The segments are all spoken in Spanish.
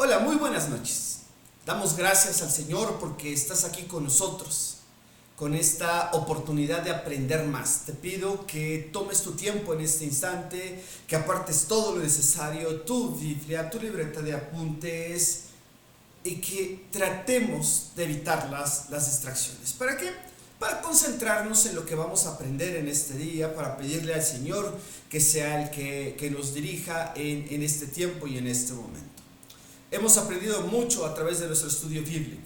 Hola, muy buenas noches. Damos gracias al Señor porque estás aquí con nosotros, con esta oportunidad de aprender más. Te pido que tomes tu tiempo en este instante, que apartes todo lo necesario, tu Biblia, tu libreta de apuntes y que tratemos de evitar las distracciones. ¿Para qué? Para concentrarnos en lo que vamos a aprender en este día, para pedirle al Señor que sea el que nos dirija en este tiempo y en este momento. Hemos aprendido mucho a través de nuestro estudio bíblico.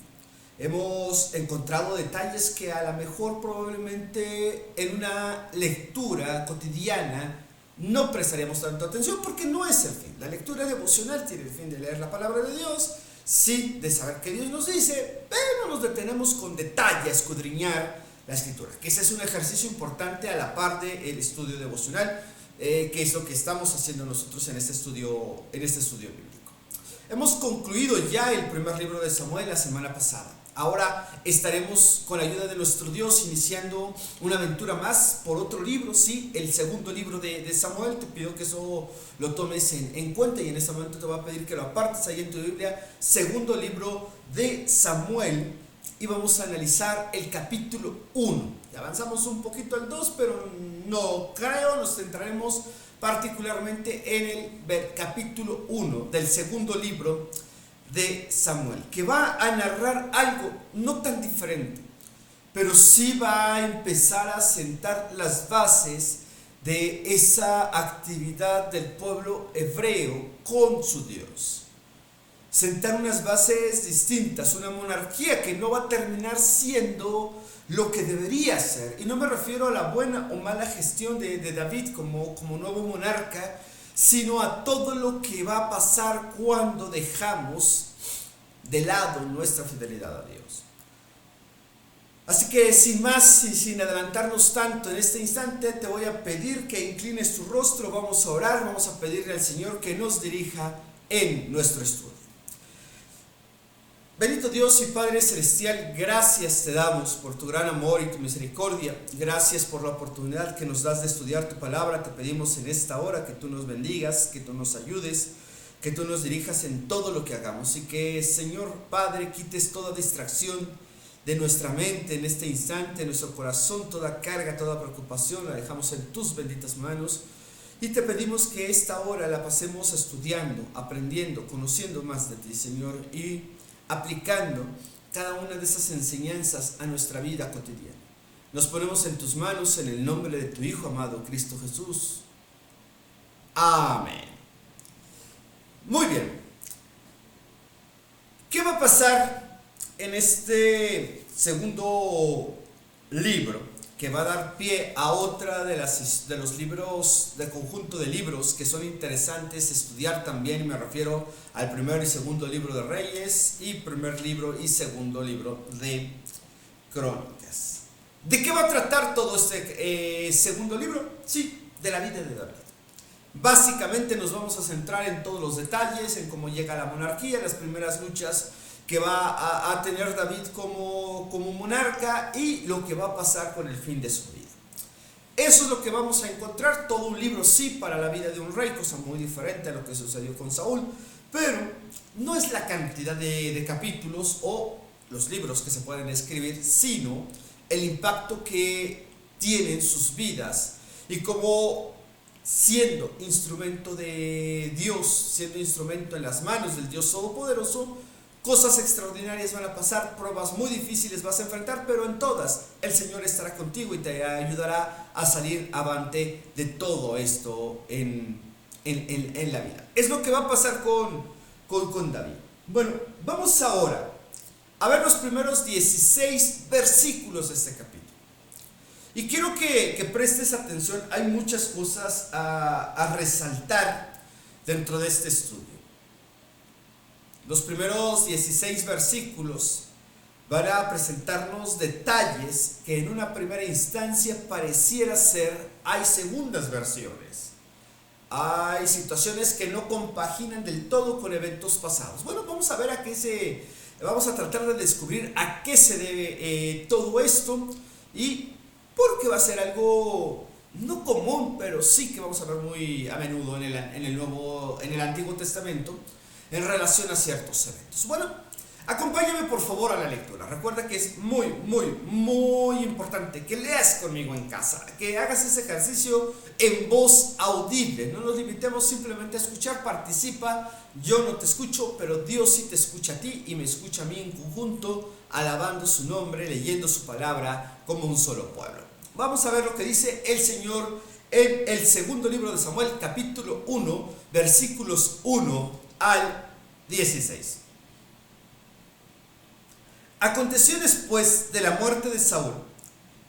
Hemos encontrado detalles que a lo mejor probablemente en una lectura cotidiana no prestaríamos tanto atención porque no es el fin. La lectura devocional tiene el fin de leer la palabra de Dios, sí, de saber qué Dios nos dice, pero nos detenemos con detalle a escudriñar la escritura, que ese es un ejercicio importante a la par del estudio devocional, que es lo que estamos haciendo nosotros en este estudio bíblico. Hemos concluido ya el primer libro de Samuel la semana pasada. Ahora estaremos con la ayuda de nuestro Dios iniciando una aventura más por otro libro, sí, el segundo libro de Samuel. Te pido que eso lo tomes en cuenta y en este momento te voy a pedir que lo apartes ahí en tu Biblia. Segundo libro de Samuel y vamos a analizar el capítulo 1. Ya avanzamos un poquito al 2, pero no creo, nos centraremos particularmente en el capítulo 1 del segundo libro de Samuel, que va a narrar algo no tan diferente, pero sí va a empezar a sentar las bases de esa actividad del pueblo hebreo con su Dios. Sentar unas bases distintas, una monarquía que no va a terminar siendo lo que debería ser. Y no me refiero a la buena o mala gestión de David como nuevo monarca, sino a todo lo que va a pasar cuando dejamos de lado nuestra fidelidad a Dios. Así que sin más y sin adelantarnos tanto en este instante, te voy a pedir que inclines tu rostro, vamos a orar, vamos a pedirle al Señor que nos dirija en nuestro estudio. Bendito Dios y Padre Celestial, gracias te damos por tu gran amor y tu misericordia. Gracias por la oportunidad que nos das de estudiar tu palabra. Te pedimos en esta hora que tú nos bendigas, que tú nos ayudes, que tú nos dirijas en todo lo que hagamos. Y que, Señor Padre, quites toda distracción de nuestra mente en este instante, en nuestro corazón, toda carga, toda preocupación, la dejamos en tus benditas manos. Y te pedimos que esta hora la pasemos estudiando, aprendiendo, conociendo más de ti, Señor, y aplicando cada una de esas enseñanzas a nuestra vida cotidiana. Nos ponemos en tus manos en el nombre de tu Hijo amado, Cristo Jesús. Amén. Muy bien. ¿Qué va a pasar en este segundo libro que va a dar pie a otra de los libros, del conjunto de libros que son interesantes estudiar también? Me refiero al primer y segundo libro de Reyes y primer libro y segundo libro de Crónicas. ¿De qué va a tratar todo este segundo libro? Sí, de la vida de David. Básicamente nos vamos a centrar en todos los detalles, en cómo llega la monarquía, las primeras luchas que va a tener David como monarca y lo que va a pasar con el fin de su vida. Eso es lo que vamos a encontrar, todo un libro sí para la vida de un rey, cosa muy diferente a lo que sucedió con Saúl, pero no es la cantidad de capítulos o los libros que se pueden escribir, sino el impacto que tienen sus vidas y cómo, siendo instrumento de Dios, siendo instrumento en las manos del Dios Todopoderoso, cosas extraordinarias van a pasar, pruebas muy difíciles vas a enfrentar, pero en todas el Señor estará contigo y te ayudará a salir avante de todo esto en la vida. Es lo que va a pasar con David. Bueno, vamos ahora a ver los primeros 16 versículos de este capítulo. Y quiero que prestes atención, hay muchas cosas a resaltar dentro de este estudio. Los primeros 16 versículos van a presentarnos detalles que en una primera instancia pareciera ser, hay segundas versiones. Hay situaciones que no compaginan del todo con eventos pasados. Bueno, vamos a ver vamos a tratar de descubrir a qué se debe todo esto y porque va a ser algo no común, pero sí que vamos a ver muy a menudo en el Antiguo Testamento. en relación a ciertos eventos. Bueno, acompáñame por favor a la lectura. Recuerda que es muy importante que leas conmigo en casa, que hagas ese ejercicio en voz audible. No nos limitemos simplemente a escuchar, participa. Yo no te escucho, pero Dios sí te escucha a ti y me escucha a mí en conjunto, alabando su nombre, leyendo su palabra como un solo pueblo. Vamos a ver lo que dice el Señor en el segundo libro de Samuel, capítulo 1, versículos 1 al 16. Aconteció después de la muerte de Saúl,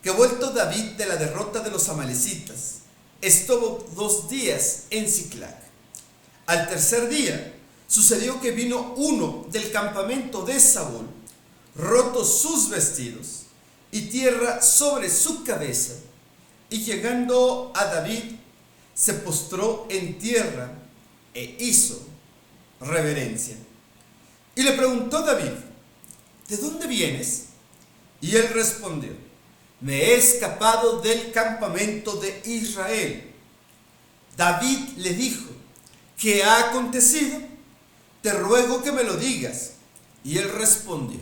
que vuelto David de la derrota de los amalecitas, estuvo 2 días en Siclag. Al tercer día, sucedió que vino uno del campamento de Saúl, rotos sus vestidos y tierra sobre su cabeza, y llegando a David, se postró en tierra e hizo reverencia. Y le preguntó David: ¿de dónde vienes? Y él respondió: me he escapado del campamento de Israel. David le dijo: ¿qué ha acontecido? Te ruego que me lo digas. Y él respondió: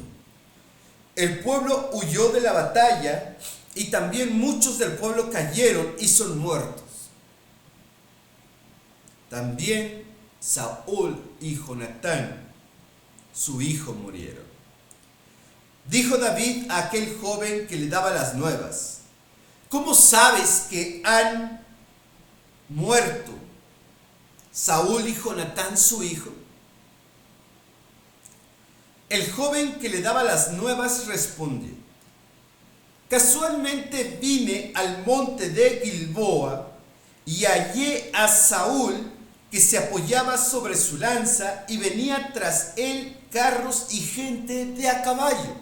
el pueblo huyó de la batalla y también muchos del pueblo cayeron y son muertos. También Saúl y Jonatán, su hijo, murieron. Dijo David a aquel joven que le daba las nuevas: ¿cómo sabes que han muerto Saúl y Jonatán, su hijo? El joven que le daba las nuevas respondió: casualmente vine al monte de Gilboa y hallé a Saúl que se apoyaba sobre su lanza y venía tras él carros y gente de a caballo.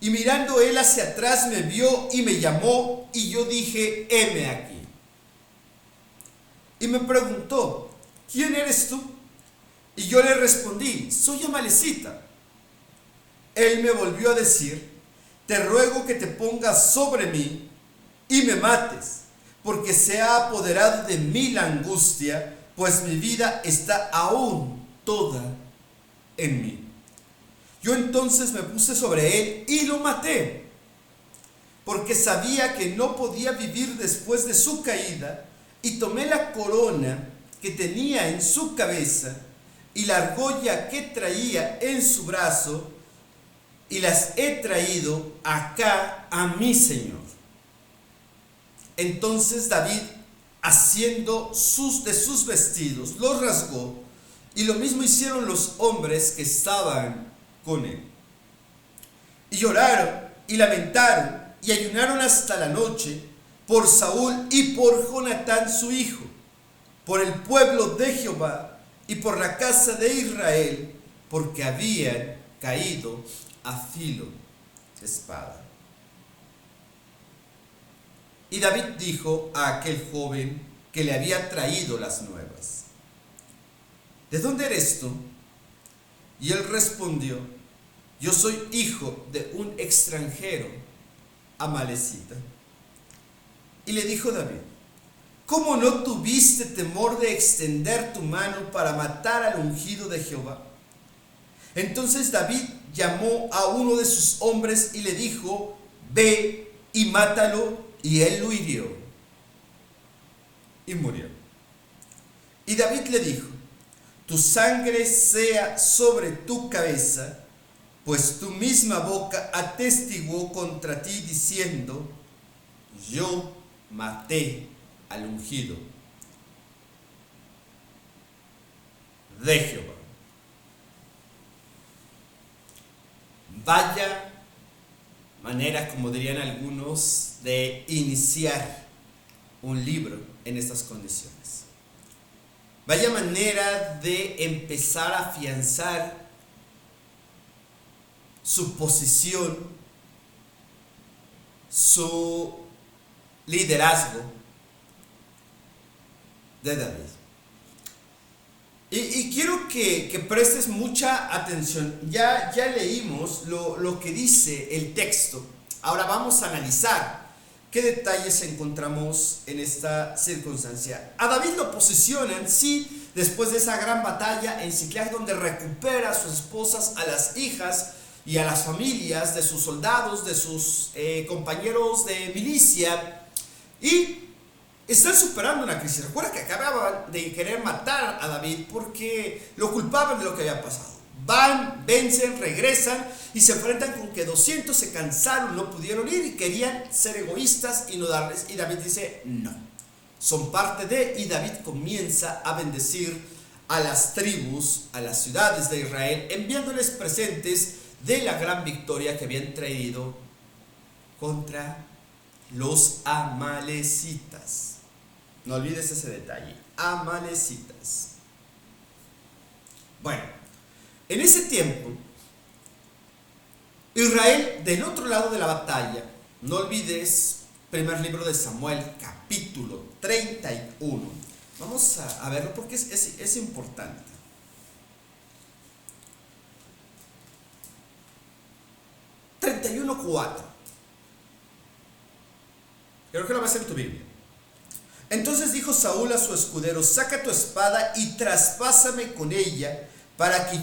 Y mirando él hacia atrás me vio y me llamó, y yo dije: heme aquí. Y me preguntó: ¿quién eres tú? Y yo le respondí: soy amalecita. Él me volvió a decir: te ruego que te pongas sobre mí y me mates, porque se ha apoderado de mí la angustia, pues mi vida está aún toda en mí. Yo entonces me puse sobre él y lo maté, porque sabía que no podía vivir después de su caída, y tomé la corona que tenía en su cabeza y la argolla que traía en su brazo, y las he traído acá a mi señor. Entonces David, haciendo de sus vestidos, los rasgó, y lo mismo hicieron los hombres que estaban con él. Y lloraron y lamentaron y ayunaron hasta la noche por Saúl y por Jonatán su hijo, por el pueblo de Jehová y por la casa de Israel, porque habían caído a filo de espada. Y David dijo a aquel joven que le había traído las nuevas: ¿de dónde eres tú? Y él respondió: yo soy hijo de un extranjero amalecita. Y le dijo David: ¿cómo no tuviste temor de extender tu mano para matar al ungido de Jehová? Entonces David llamó a uno de sus hombres y le dijo: ve y mátalo. Y él lo hirió y murió. Y David le dijo: tu sangre sea sobre tu cabeza, pues tu misma boca atestiguó contra ti diciendo: yo maté al ungido de Jehová. Vaya manera, como dirían algunos, de iniciar un libro en estas condiciones. Vaya manera de empezar a afianzar su posición, su liderazgo de David. Y quiero que prestes mucha atención. Ya leímos lo que dice el texto. Ahora vamos a analizar qué detalles encontramos en esta circunstancia. A David lo posicionan, sí, después de esa gran batalla en Ziklag, donde recupera a sus esposas, a las hijas y a las familias de sus soldados, de sus compañeros de milicia, y están superando una crisis. Recuerda que acababan de querer matar a David porque lo culpaban de lo que había pasado. Van, vencen, regresan y se enfrentan con que 200 se cansaron, no pudieron ir y querían ser egoístas y no darles. Y David dice, no, son parte de, y David comienza a bendecir a las tribus, a las ciudades de Israel, enviándoles presentes de la gran victoria que habían traído contra los amalecitas. No olvides ese detalle, amalecitas. Bueno, en ese tiempo, Israel, del otro lado de la batalla, no olvides, primer libro de Samuel, capítulo 31. Vamos a verlo porque es importante. (31:4). Creo que lo ves en tu Biblia. Entonces dijo Saúl a su escudero: saca tu espada y traspásame con ella, para que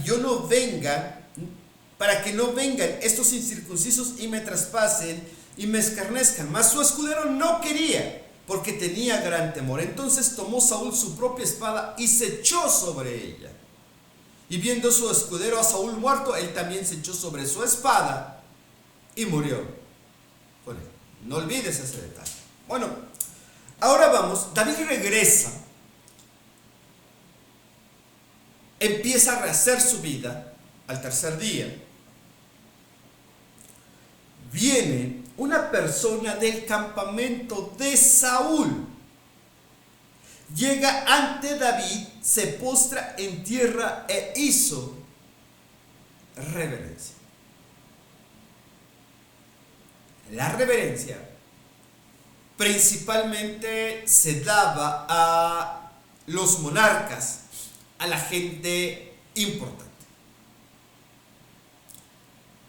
no vengan estos incircuncisos y me traspasen y me escarnezcan. Mas su escudero no quería, porque tenía gran temor. Entonces tomó Saúl su propia espada y se echó sobre ella. Y viendo su escudero a Saúl muerto, él también se echó sobre su espada y murió con él. No olvides ese detalle. Bueno, ahora vamos. David regresa, empieza a rehacer su vida. Al tercer día viene una persona del campamento de Saúl, llega ante David, se postra en tierra e hizo reverencia. La reverencia principalmente se daba a los monarcas, a la gente importante.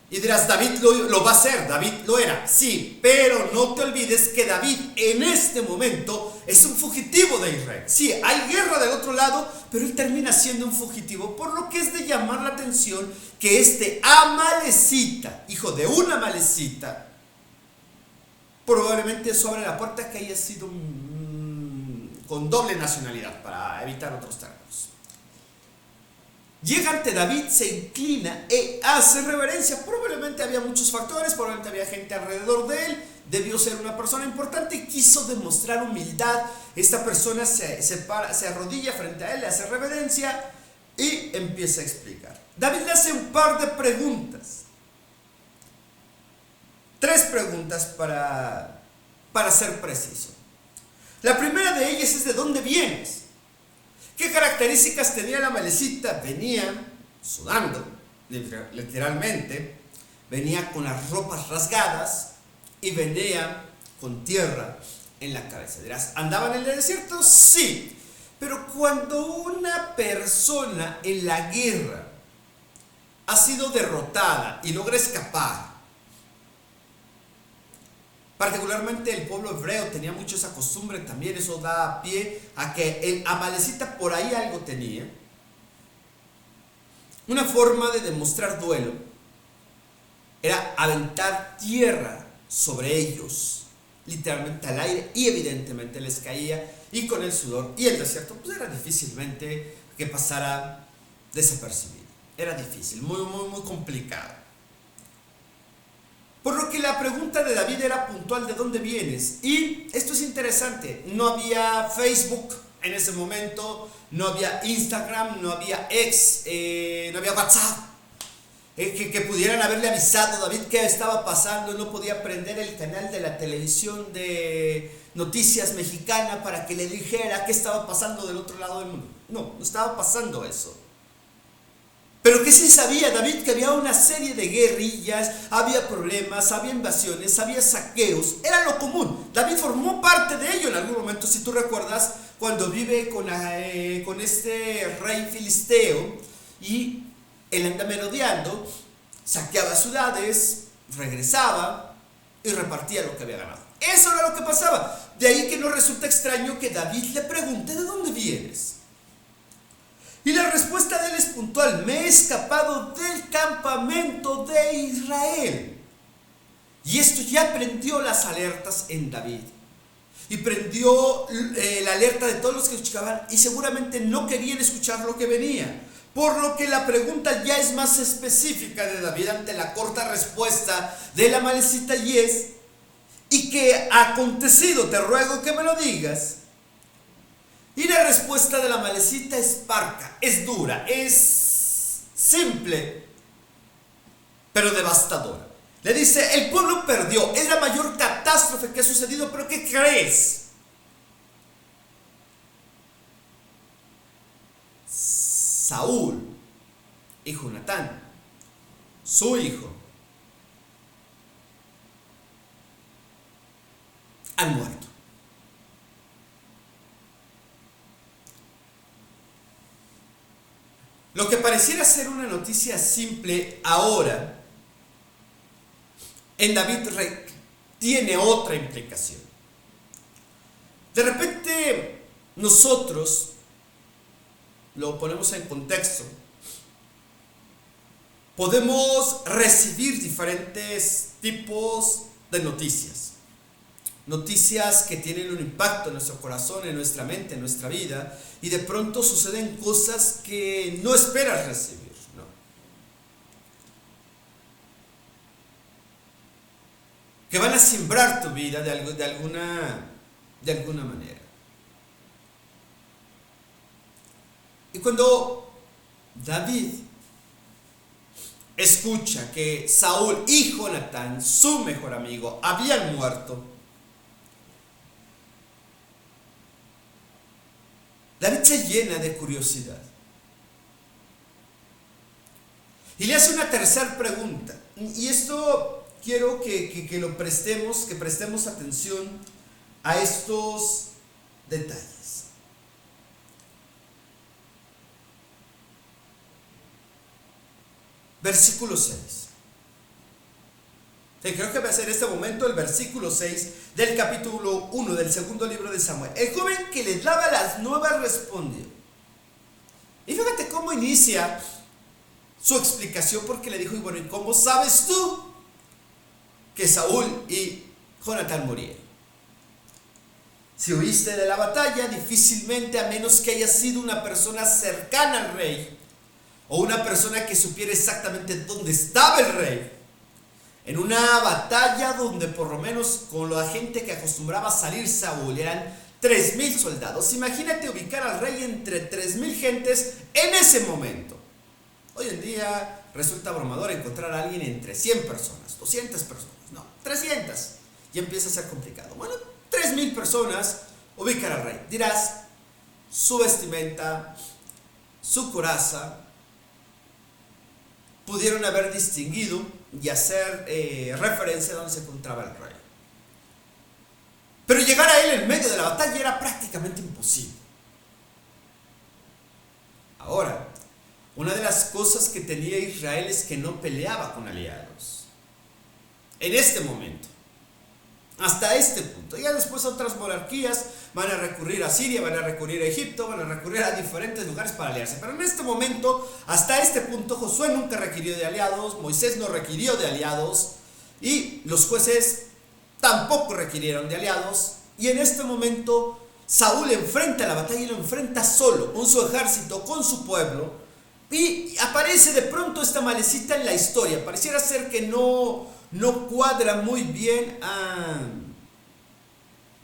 Y dirás, David lo va a hacer, David lo era, sí, pero no te olvides que David en este momento es un fugitivo de Israel. Sí, hay guerra del otro lado, pero él termina siendo un fugitivo, por lo que es de llamar la atención que este amalecita, hijo de una amalecita, probablemente eso abre la puerta que haya sido con doble nacionalidad, para evitar otros términos. Llega ante David, se inclina e hace reverencia. Probablemente había muchos factores, probablemente había gente alrededor de él, debió ser una persona importante y quiso demostrar humildad. Esta persona se arrodilla frente a él, le hace reverencia y empieza a explicar. David le hace un par de preguntas. 3 preguntas para ser preciso. La primera de ellas es: ¿de dónde vienes? ¿Qué características tenía la amalecita? Venía sudando, literalmente, venía con las ropas rasgadas y venía con tierra en la cabeza. Dirás, ¿andaba en el desierto? Sí, pero cuando una persona en la guerra ha sido derrotada y logra escapar, particularmente el pueblo hebreo tenía mucho esa costumbre, también eso da pie a que el amalecita por ahí algo tenía. Una forma de demostrar duelo era aventar tierra sobre ellos, literalmente al aire, y evidentemente les caía, y con el sudor y el desierto pues era difícilmente que pasara desapercibido. Era difícil, muy complicado. Por lo que la pregunta de David era puntual: ¿de dónde vienes? Y esto es interesante, no había Facebook en ese momento, no había Instagram, no había X, no había WhatsApp, que pudieran haberle avisado a David qué estaba pasando. No podía prender el canal de la televisión de Noticias Mexicana para que le dijera qué estaba pasando del otro lado del mundo. No estaba pasando eso. Pero que sí sabía David que había una serie de guerrillas, había problemas, había invasiones, había saqueos, era lo común. David formó parte de ello en algún momento, si tú recuerdas, cuando vive con este rey filisteo y él anda merodeando, saqueaba ciudades, regresaba y repartía lo que había ganado. Eso era lo que pasaba. De ahí que no resulta extraño que David le pregunte: ¿de dónde vienes? Y la respuesta de él es puntual: me he escapado del campamento de Israel. Y esto ya prendió las alertas en David. Y prendió la alerta de todos los que escuchaban y seguramente no querían escuchar lo que venía. Por lo que la pregunta ya es más específica de David ante la corta respuesta de la amalecita, y es: ¿y qué ha acontecido? Te ruego que me lo digas. Y la respuesta de la amalecita es parca, es dura, es simple, pero devastadora. Le dice: el pueblo perdió, es la mayor catástrofe que ha sucedido, pero ¿qué crees? Saúl y Jonatán, su hijo, han muerto. Lo que pareciera ser una noticia simple ahora, en David tiene otra implicación. De repente nosotros lo ponemos en contexto. Podemos recibir diferentes tipos de noticias. Noticias que tienen un impacto en nuestro corazón, en nuestra mente, en nuestra vida, y de pronto suceden cosas que no esperas recibir, ¿no? Que van a simbrar tu vida de alguna manera. Y cuando David escucha que Saúl y Jonatán, su mejor amigo, habían muerto, David se llena de curiosidad y le hace una tercera pregunta. Y esto quiero que prestemos atención a estos detalles. Versículo 6. Creo que va a ser este momento el versículo 6 del capítulo 1 del segundo libro de Samuel. El joven que le daba las nuevas respondió. Y fíjate cómo inicia su explicación, porque le dijo: y bueno, ¿y cómo sabes tú que Saúl y Jonatán murieron? Si oíste de la batalla, difícilmente, a menos que haya sido una persona cercana al rey, o una persona que supiera exactamente dónde estaba el rey, en una batalla donde por lo menos con la gente que acostumbraba a salir Saúl eran 3,000 soldados. Imagínate ubicar al rey entre 3,000 gentes en ese momento. Hoy en día resulta abrumador encontrar a alguien entre 100 personas, 200 personas, no, 300. Ya empieza a ser complicado. Bueno, 3,000 personas ubicar al rey. Dirás, su vestimenta, su coraza, pudieron haber distinguido y hacer referencia a donde se encontraba el rey. Pero llegar a él en medio de la batalla era prácticamente imposible. Ahora, una de las cosas que tenía Israel es que no peleaba con aliados. En este momento, hasta este punto. Ya después otras monarquías van a recurrir a Siria, van a recurrir a Egipto, van a recurrir a diferentes lugares para aliarse. Pero en este momento, hasta este punto, Josué nunca requirió de aliados, Moisés no requirió de aliados, y los jueces tampoco requirieron de aliados. Y en este momento, Saúl enfrenta la batalla y lo enfrenta solo, con su ejército, con su pueblo. Y aparece de pronto esta amalecita en la historia. Pareciera ser que no cuadra muy bien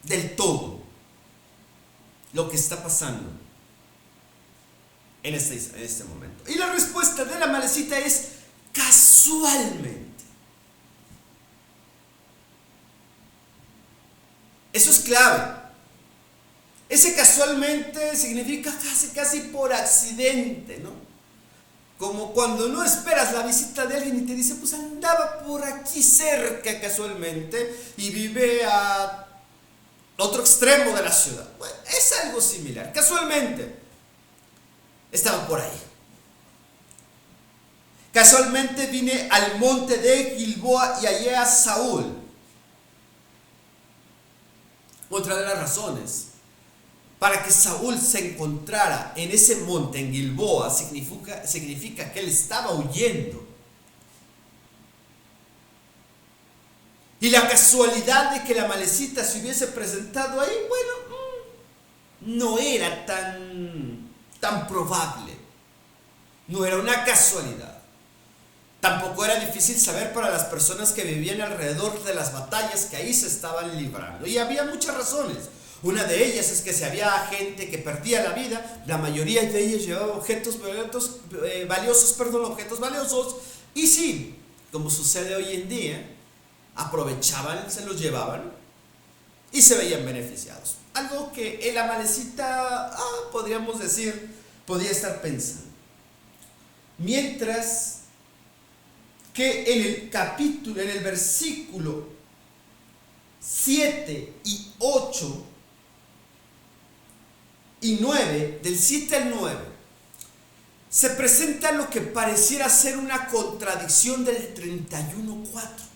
del todo lo que está pasando en este momento. Y la respuesta de la amalecita es: casualmente. Eso es clave. Ese casualmente significa casi por accidente, ¿no? Como cuando no esperas la visita de alguien y te dice: pues andaba por aquí cerca casualmente y vive a otro extremo de la ciudad. Bueno, es algo similar. Casualmente estaba por ahí. Casualmente vine al monte de Gilboa y hallé a Saúl. Otra de las razones para que Saúl se encontrara en ese monte, en Gilboa, significa que él estaba huyendo. Y la casualidad de que la Amalecita se hubiese presentado ahí, bueno, no era tan probable. No era una casualidad. Tampoco era difícil saber para las personas que vivían alrededor de las batallas que ahí se estaban librando. Y había muchas razones. Una de ellas es que si había gente que perdía la vida, la mayoría de ellos llevaban objetos valiosos. Y sí, como sucede hoy en día, aprovechaban, se los llevaban y se veían beneficiados. Algo que el Amalecita, podríamos decir, podía estar pensando. Mientras que en el versículo 7 y 8 y 9, del 7 al 9, se presenta lo que pareciera ser una contradicción del 31:4.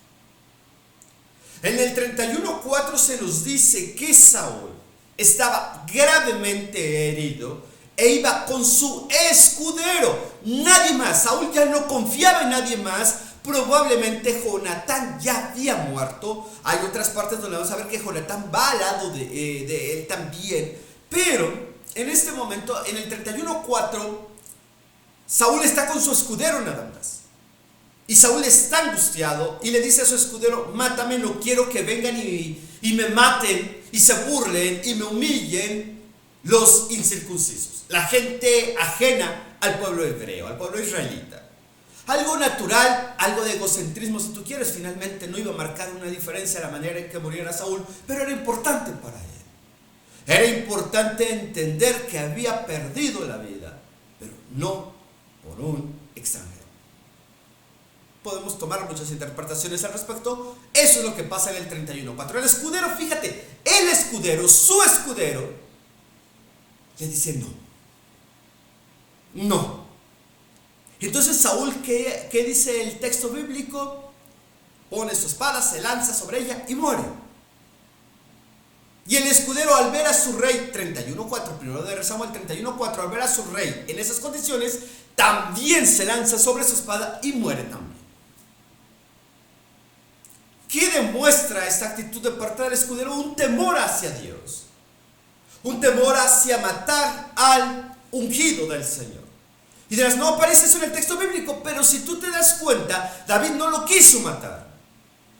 En el 31:4 se nos dice que Saúl estaba gravemente herido e iba con su escudero, nadie más. Saúl ya no confiaba en nadie más. Probablemente Jonatán ya había muerto. Hay otras partes donde vamos a ver que Jonatán va al lado de él también. Pero en este momento, en el 31:4, Saúl está con su escudero nada más. Y Saúl está angustiado y le dice a su escudero: mátame, no quiero que vengan y me maten y se burlen y me humillen los incircuncisos, la gente ajena al pueblo hebreo, al pueblo israelita. Algo natural, algo de egocentrismo si tú quieres. Finalmente no iba a marcar una diferencia la manera en que muriera Saúl, pero era importante para él. Era importante entender que había perdido la vida, pero no por un extranjero. Podemos tomar muchas interpretaciones al respecto. Eso es lo que pasa en el 31:4. El escudero, fíjate, su escudero, le dice no. Entonces Saúl, ¿qué dice el texto bíblico? Pone su espada, se lanza sobre ella y muere. Y el escudero, al ver a su rey, 31:4, primero de Samuel 31:4, al ver a su rey en esas condiciones, también se lanza sobre su espada y muere también. ¿Qué demuestra esta actitud de parte del escudero? Un temor hacia Dios, un temor hacia matar al ungido del Señor. Y dirás: no aparece eso en el texto bíblico, pero si tú te das cuenta, David no lo quiso matar.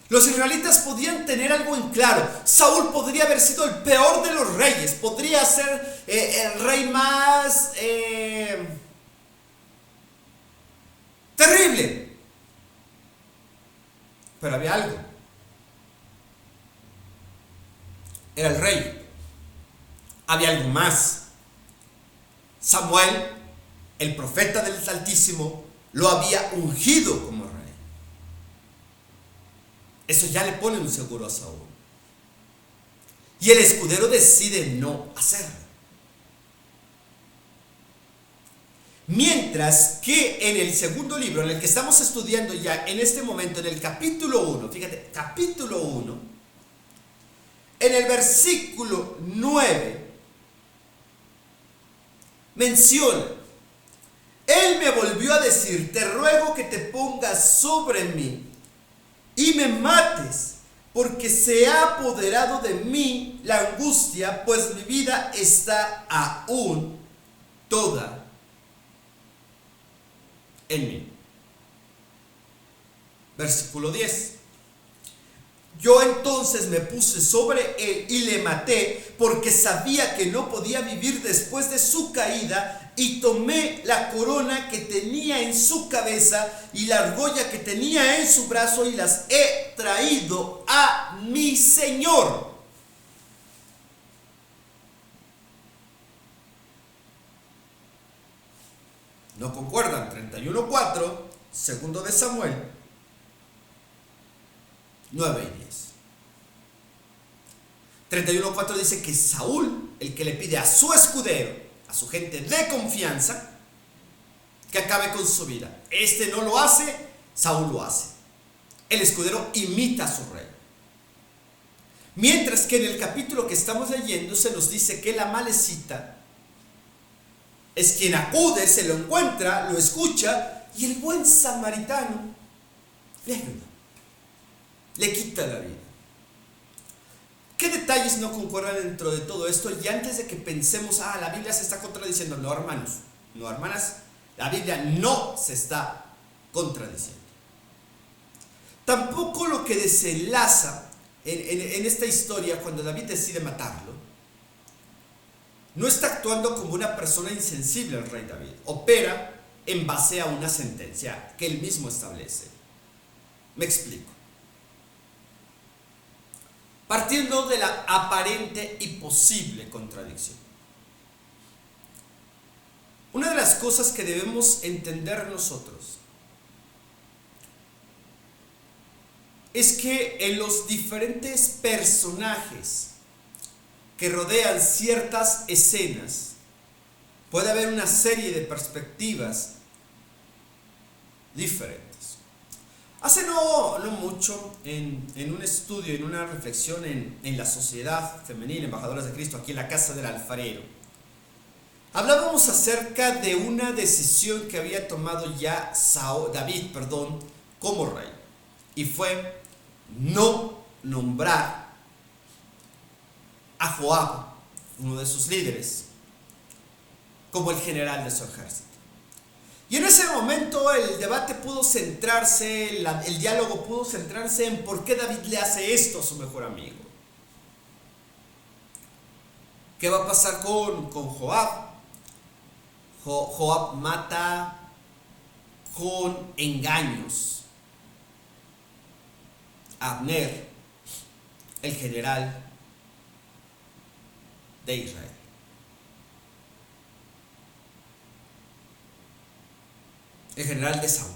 Los israelitas podían tener algo en claro: Saúl podría haber sido el peor de los reyes, podría ser el rey más terrible, pero había algo: era el rey. Había algo más. Samuel, el profeta del Altísimo, lo había ungido como rey. Eso ya le pone un seguro a Saúl. Y el escudero decide no hacerlo. Mientras que en el segundo libro, en el que estamos estudiando ya en este momento, en el capítulo 1, fíjate, capítulo 1, en el versículo 9, menciona: él me volvió a decir: te ruego que te pongas sobre mí y me mates, porque se ha apoderado de mí la angustia, pues mi vida está aún toda en mí. Versículo 10. Yo entonces me puse sobre él y le maté, porque sabía que no podía vivir después de su caída, y tomé la corona que tenía en su cabeza y la argolla que tenía en su brazo y las he traído a mi señor. No concuerdan 31:4, segundo de Samuel 9 y 10. 31:4 dice que Saúl, el que le pide a su escudero, a su gente de confianza, que acabe con su vida. Este no lo hace, Saúl lo hace. El escudero imita a su rey. Mientras que en el capítulo que estamos leyendo se nos dice que la Amalecita es quien acude, se lo encuentra, lo escucha, y el buen samaritano le ayuda, le quita la vida. ¿Qué detalles no concuerdan dentro de todo esto? Y antes de que pensemos, la Biblia se está contradiciendo, no, hermanos, no, hermanas, la Biblia no se está contradiciendo. Tampoco lo que desenlaza en esta historia cuando David decide matarlo, no está actuando como una persona insensible el rey David, opera en base a una sentencia que él mismo establece. Me explico. Partiendo de la aparente y posible contradicción. Una de las cosas que debemos entender nosotros es que en los diferentes personajes que rodean ciertas escenas puede haber una serie de perspectivas diferentes. Hace no mucho, en un estudio, en una reflexión en la Sociedad Femenil Embajadoras de Cristo, aquí en la Casa del Alfarero, hablábamos acerca de una decisión que había tomado ya David como rey, y fue no nombrar a Joab, uno de sus líderes, como el general de su ejército. Y en ese momento el debate pudo centrarse, el diálogo pudo centrarse en por qué David le hace esto a su mejor amigo. ¿Qué va a pasar con Joab? Joab mata con engaños a Abner, el general de Israel. El general de Saúl.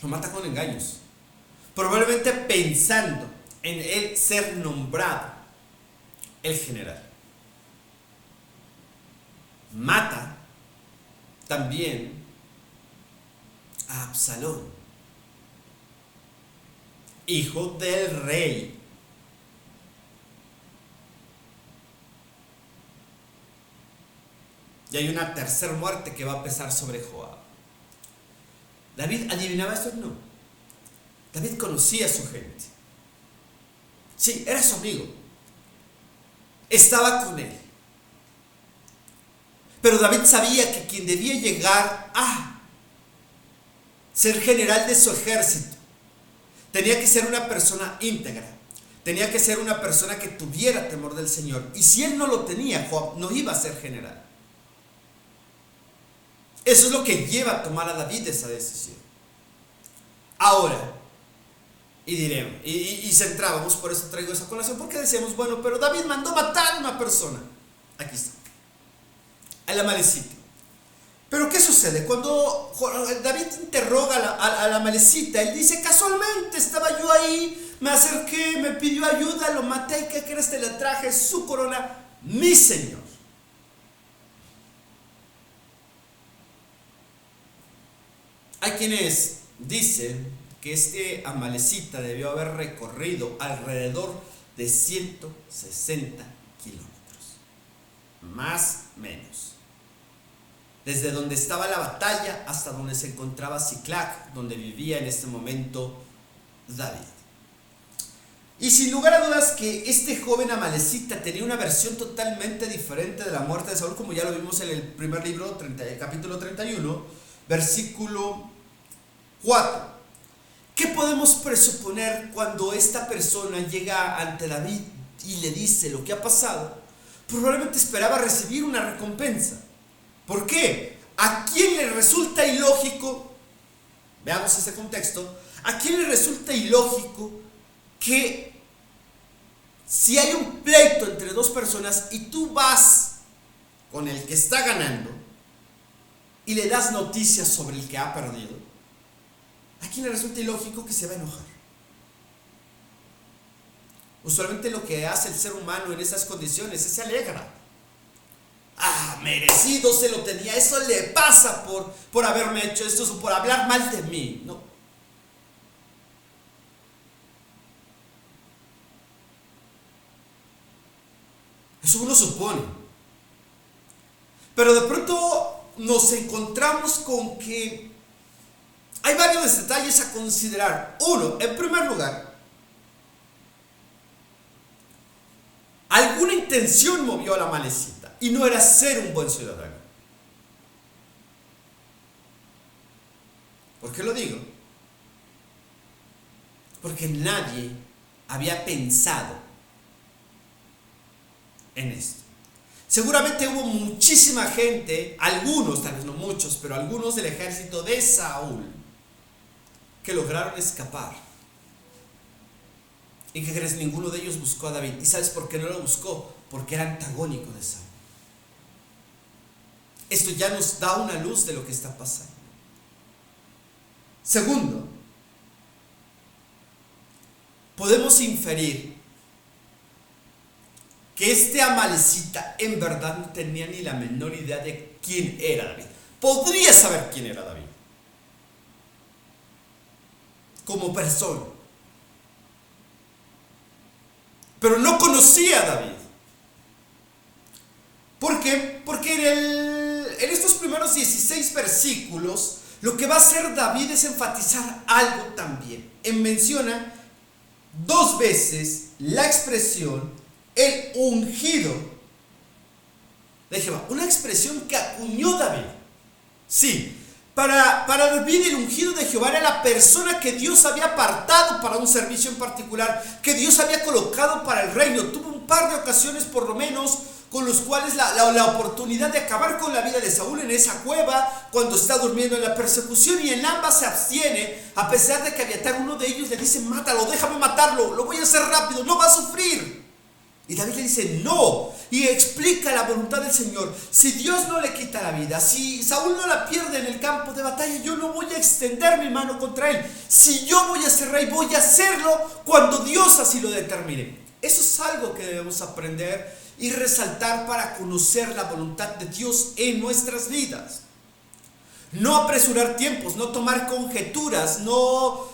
Lo mata con engaños, probablemente pensando en él ser nombrado el general. Mata también a Absalón, hijo del rey. Y hay una tercera muerte que va a pesar sobre Joab. ¿David adivinaba esto? No. David conocía a su gente. Sí, era su amigo. Estaba con él. Pero David sabía que quien debía llegar a ser general de su ejército tenía que ser una persona íntegra. Tenía que ser una persona que tuviera temor del Señor. Y si él no lo tenía, Joab no iba a ser general. Eso es lo que lleva a tomar a David esa decisión. Ahora, y diremos, y centrábamos, por eso traigo esa colación, porque decíamos, bueno, pero David mandó matar a una persona. Aquí está, a la Amalecita. Pero ¿qué sucede? Cuando David interroga a la Amalecita, él dice, casualmente estaba yo ahí, me acerqué, me pidió ayuda, lo maté, ¿qué crees? Te le traje su corona, mi señor. Hay quienes dicen que este Amalecita debió haber recorrido alrededor de 160 kilómetros, más o menos, desde donde estaba la batalla hasta donde se encontraba Siclac, donde vivía en este momento David. Y sin lugar a dudas que este joven Amalecita tenía una versión totalmente diferente de la muerte de Saúl, como ya lo vimos en el primer libro, capítulo 31, versículo 4. ¿Qué podemos presuponer cuando esta persona llega ante David y le dice lo que ha pasado? Probablemente esperaba recibir una recompensa. ¿Por qué? ¿A quién le resulta ilógico? Veamos ese contexto. ¿A quién le resulta ilógico que si hay un pleito entre dos personas y tú vas con el que está ganando y le das noticias sobre el que ha perdido? ¿A quién le resulta ilógico que se va a enojar? Usualmente lo que hace el ser humano en esas condiciones es se alegra. Merecido se lo tenía, eso le pasa por haberme hecho esto o por hablar mal de mí. No. Eso uno supone. Pero de pronto nos encontramos con que hay varios detalles a considerar. Uno, en primer lugar, alguna intención movió a la Amalecita y no era ser un buen ciudadano. ¿Por qué lo digo? Porque nadie había pensado en esto. Seguramente hubo muchísima gente, algunos, tal vez no muchos, pero algunos del ejército de Saúl que lograron escapar. ¿Y qué crees? Ninguno de ellos buscó a David. ¿Y sabes por qué no lo buscó? Porque era antagónico de Saúl. Esto ya nos da una luz de lo que está pasando. Segundo, podemos inferir que este Amalecita en verdad no tenía ni la menor idea de quién era David. Podría saber quién era David como persona, pero no conocía a David. ¿Por qué? Porque en estos primeros 16 versículos lo que va a hacer David es enfatizar algo también. Menciona 2 veces la expresión el ungido de Jehová, una expresión que acuñó David. Sí, para David el ungido de Jehová era la persona que Dios había apartado para un servicio en particular, que Dios había colocado para el reino. Tuvo un par de ocasiones por lo menos con los cuales la oportunidad de acabar con la vida de Saúl en esa cueva, cuando está durmiendo en la persecución, y en ambas se abstiene, a pesar de que Abiatar, uno de ellos, le dice: mátalo, déjame matarlo, lo voy a hacer rápido, no va a sufrir. Y David le dice: no, y explica la voluntad del Señor. Si Dios no le quita la vida, si Saúl no la pierde en el campo de batalla, yo no voy a extender mi mano contra él. Si yo voy a ser rey, voy a hacerlo cuando Dios así lo determine. Eso es algo que debemos aprender y resaltar para conocer la voluntad de Dios en nuestras vidas. No apresurar tiempos, no tomar conjeturas, no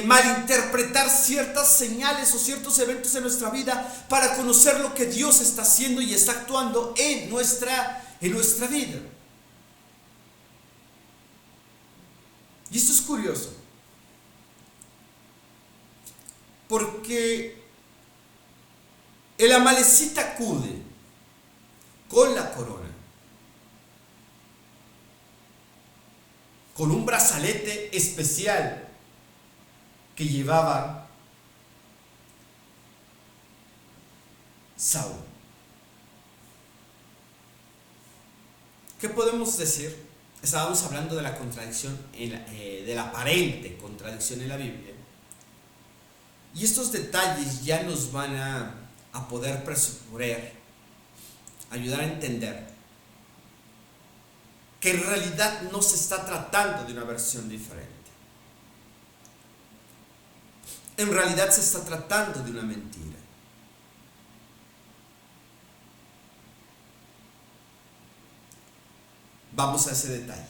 malinterpretar ciertas señales o ciertos eventos en nuestra vida para conocer lo que Dios está haciendo y está actuando en nuestra vida. Y esto es curioso, porque el Amalecita acude con la corona, con un brazalete especial que llevaba Saúl. ¿Qué podemos decir? Estábamos hablando de la contradicción, de la aparente contradicción en la Biblia. Y estos detalles ya nos van a poder presuponer, ayudar a entender que en realidad no se está tratando de una versión diferente. En realidad se está tratando de una mentira. Vamos a ese detalle.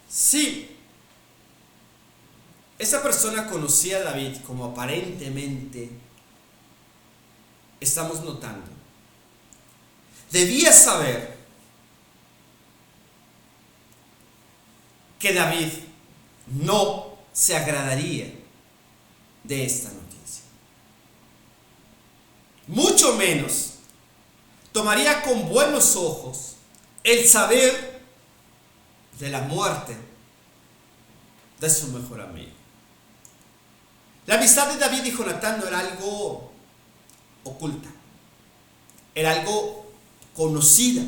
Si esa persona conocía a David como aparentemente estamos notando, debía saber que David no se agradaría de esta noticia. Mucho menos tomaría con buenos ojos el saber de la muerte de su mejor amigo. La amistad de David y Jonatán no era algo oculta, era algo conocida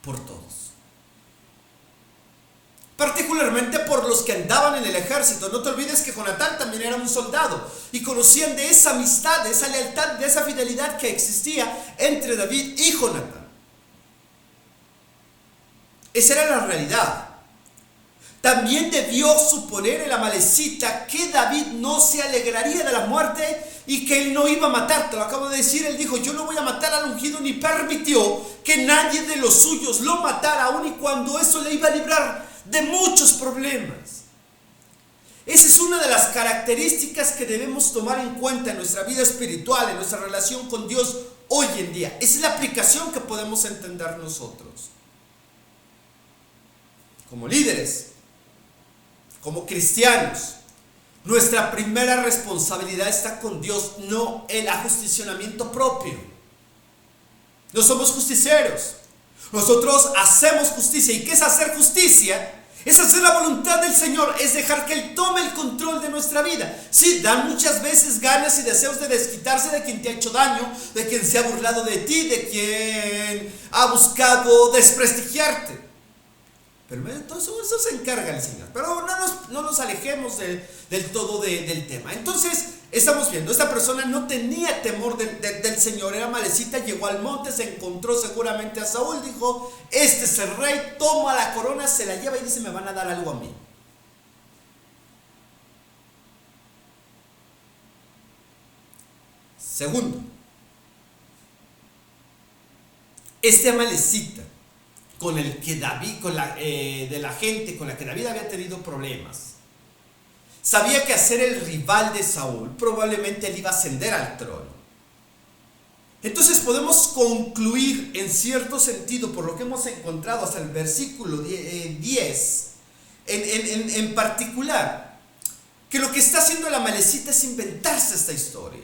por todos, particularmente por los que andaban en el ejército. No te olvides que Jonatán también era un soldado y conocían de esa amistad, de esa lealtad, de esa fidelidad que existía entre David y Jonatán. Esa era la realidad. También debió suponer el Amalecita que David no se alegraría de la muerte y que él no iba a matar. Te lo acabo de decir, él dijo: yo no voy a matar al ungido, ni permitió que nadie de los suyos lo matara, aun y cuando eso le iba a librar de muchos problemas. Esa es una de las características que debemos tomar en cuenta en nuestra vida espiritual, en nuestra relación con Dios hoy en día. Esa es la aplicación que podemos entender nosotros. Como líderes, como cristianos, nuestra primera responsabilidad está con Dios, no el ajusticionamiento propio. No somos justicieros. Nosotros hacemos justicia. ¿Y qué es hacer justicia? Es hacer la voluntad del Señor, es dejar que Él tome el control de nuestra vida. Sí, dan muchas veces ganas y deseos de desquitarse de quien te ha hecho daño, de quien se ha burlado de ti, de quien ha buscado desprestigiarte. Pero todo eso se encarga el Señor. Pero no nos alejemos del todo del tema. Entonces, estamos viendo, esta persona no tenía temor del Señor, era malecita, llegó al monte, se encontró seguramente a Saúl, dijo, este es el rey, toma la corona, se la lleva y dice, me van a dar algo a mí. Segundo, este amalecita con el que David, de la gente con la que David había tenido problemas, sabía que hacer el rival de Saúl, probablemente él iba a ascender al trono. Entonces podemos concluir en cierto sentido, por lo que hemos encontrado hasta el versículo 10, en particular, que lo que está haciendo el amalecita es inventarse esta historia.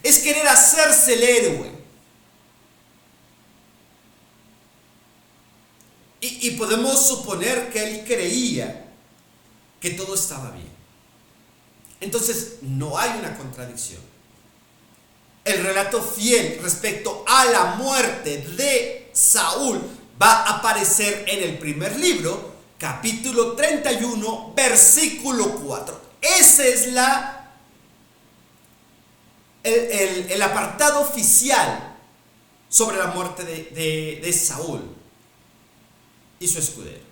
Es querer hacerse el héroe. Y podemos suponer que él creía que todo estaba bien. Entonces no hay una contradicción. El relato fiel respecto a la muerte de Saúl va a aparecer en el primer libro, capítulo 31, versículo 4. Ese es el apartado oficial sobre la muerte de Saúl y su escudero.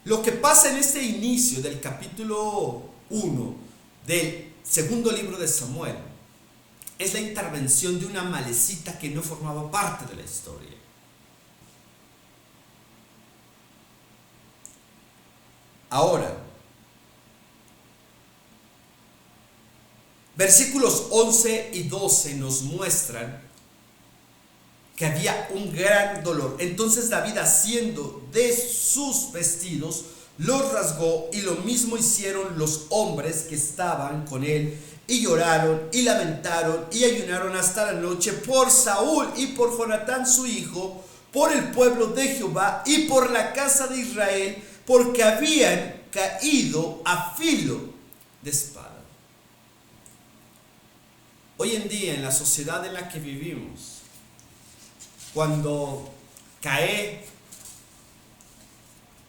Lo que pasa en este inicio del capítulo 1 del segundo libro de Samuel es la intervención de una amalecita que no formaba parte de la historia. Ahora, versículos 11 y 12 nos muestran que había un gran dolor. Entonces David, haciendo de sus vestidos, los rasgó, y lo mismo hicieron los hombres que estaban con él, y lloraron y lamentaron y ayunaron hasta la noche por Saúl y por Jonatán su hijo, por el pueblo de Jehová y por la casa de Israel, porque habían caído a filo de espada. Hoy en día, en la sociedad en la que vivimos, cuando cae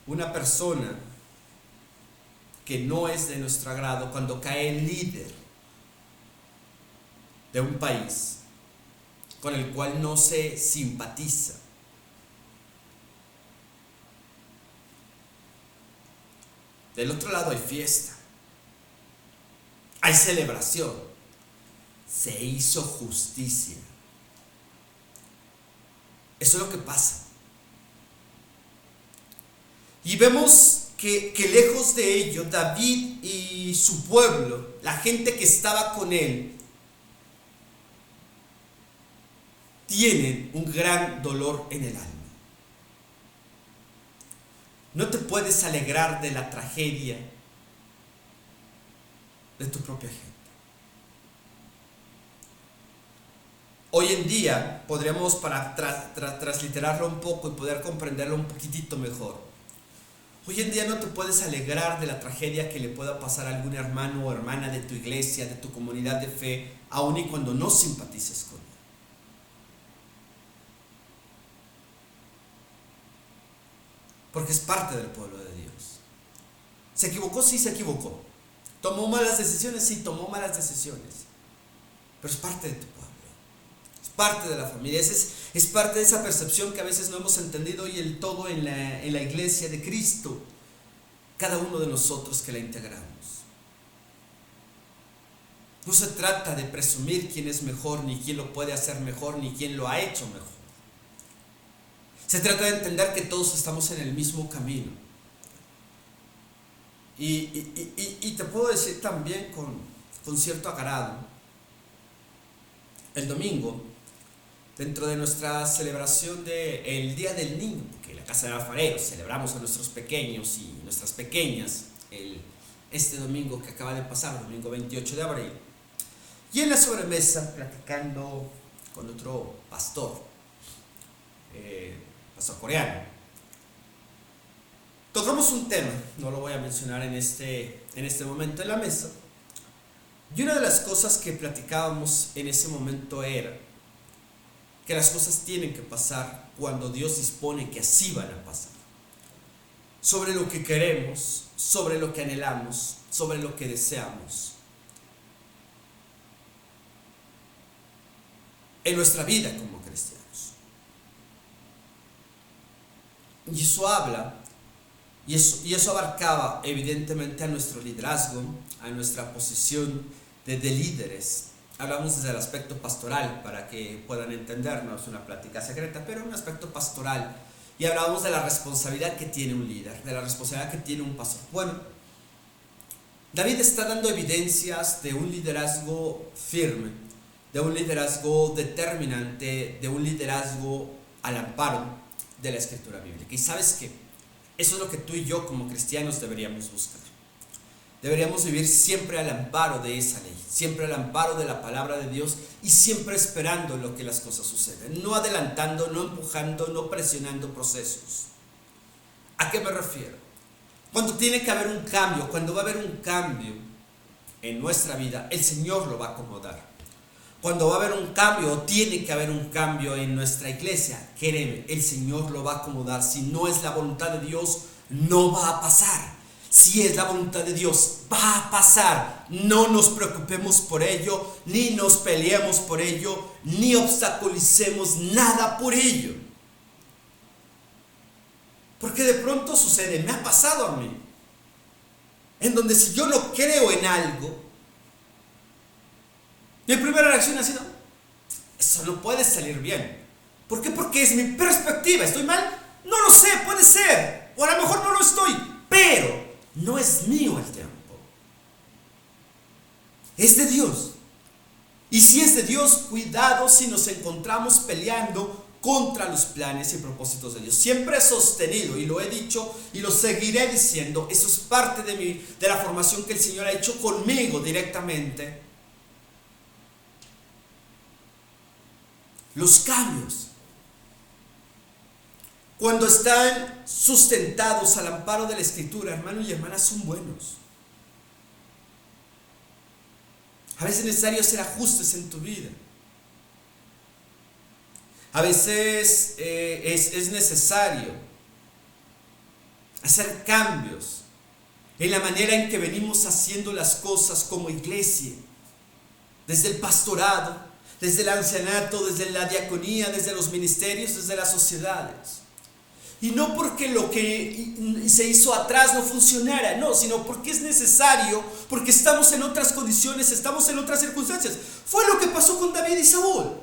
una persona que no es de nuestro agrado, cuando cae el líder de un país con el cual no se simpatiza, del otro lado hay fiesta, hay celebración, se hizo justicia. Eso es lo que pasa. Y vemos que lejos de ello, David y su pueblo, la gente que estaba con él, tienen un gran dolor en el alma. No te puedes alegrar de la tragedia de tu propia gente. Hoy en día podríamos, para transliterarlo un poco y poder comprenderlo un poquitito mejor, hoy en día no te puedes alegrar de la tragedia que le pueda pasar a algún hermano o hermana de tu iglesia, de tu comunidad de fe, aun y cuando no simpatices con él. Porque es parte del pueblo de Dios. ¿Se equivocó? Sí, se equivocó. ¿Tomó malas decisiones? Sí, tomó malas decisiones. Pero es parte de tu pueblo. Es parte de la familia. Es parte de esa percepción que a veces no hemos entendido y el todo en la iglesia de Cristo. Cada uno de nosotros que la integramos. No se trata de presumir quién es mejor, ni quién lo puede hacer mejor, ni quién lo ha hecho mejor. Se trata de entender que todos estamos en el mismo camino. Y te puedo decir también con cierto agrado, el domingo, dentro de nuestra celebración del Día del Niño, porque en la Casa de Alfareros celebramos a nuestros pequeños y nuestras pequeñas este domingo que acaba de pasar, domingo 28 de abril, y en la sobremesa platicando con otro pastor, pastor coreano, tocamos un tema, no lo voy a mencionar en este momento en la mesa, y una de las cosas que platicábamos en ese momento era que las cosas tienen que pasar cuando Dios dispone que así van a pasar. Sobre lo que queremos, sobre lo que anhelamos, sobre lo que deseamos. En nuestra vida como cristianos. Y eso habla, y eso abarcaba evidentemente a nuestro liderazgo, a nuestra posición de líderes. Hablamos desde el aspecto pastoral para que puedan entendernos, una plática secreta, pero un aspecto pastoral. Y hablábamos de la responsabilidad que tiene un líder, de la responsabilidad que tiene un pastor. Bueno, David está dando evidencias de un liderazgo firme, de un liderazgo determinante, de un liderazgo al amparo de la Escritura bíblica. Y sabes qué, eso es lo que tú y yo como cristianos deberíamos buscar. Deberíamos vivir siempre al amparo de esa ley, siempre al amparo de la palabra de Dios y siempre esperando lo que las cosas suceden, no adelantando, no empujando, no presionando procesos. ¿A qué me refiero? Cuando tiene que haber un cambio, cuando va a haber un cambio en nuestra vida, el Señor lo va a acomodar. Cuando va a haber un cambio o tiene que haber un cambio en nuestra iglesia, créeme, el Señor lo va a acomodar. Si no es la voluntad de Dios, no va a pasar. Si es la voluntad de Dios, va a pasar. No nos preocupemos por ello, ni nos peleemos por ello, ni obstaculicemos nada por ello. Porque de pronto sucede, me ha pasado a mí, en donde si yo no creo en algo, mi primera reacción ha sido, eso no puede salir bien. ¿Por qué? Porque es mi perspectiva. ¿Estoy mal? No lo sé, puede ser. O a lo mejor no lo estoy, pero no es mío el tiempo. Es de Dios. Y si es de Dios, cuidado si nos encontramos peleando contra los planes y propósitos de Dios. Siempre he sostenido, y lo he dicho, y lo seguiré diciendo, eso es parte de la formación que el Señor ha hecho conmigo directamente. Los cambios, cuando están sustentados al amparo de la Escritura, hermanos y hermanas, son buenos. A veces es necesario hacer ajustes en tu vida. A veces es necesario hacer cambios en la manera en que venimos haciendo las cosas como iglesia, desde el pastorado, desde el ancianato, desde la diaconía, desde los ministerios, desde las sociedades. Y no porque lo que se hizo atrás no funcionara, no, sino porque es necesario, porque estamos en otras condiciones, estamos en otras circunstancias. Fue lo que pasó con David y Saúl.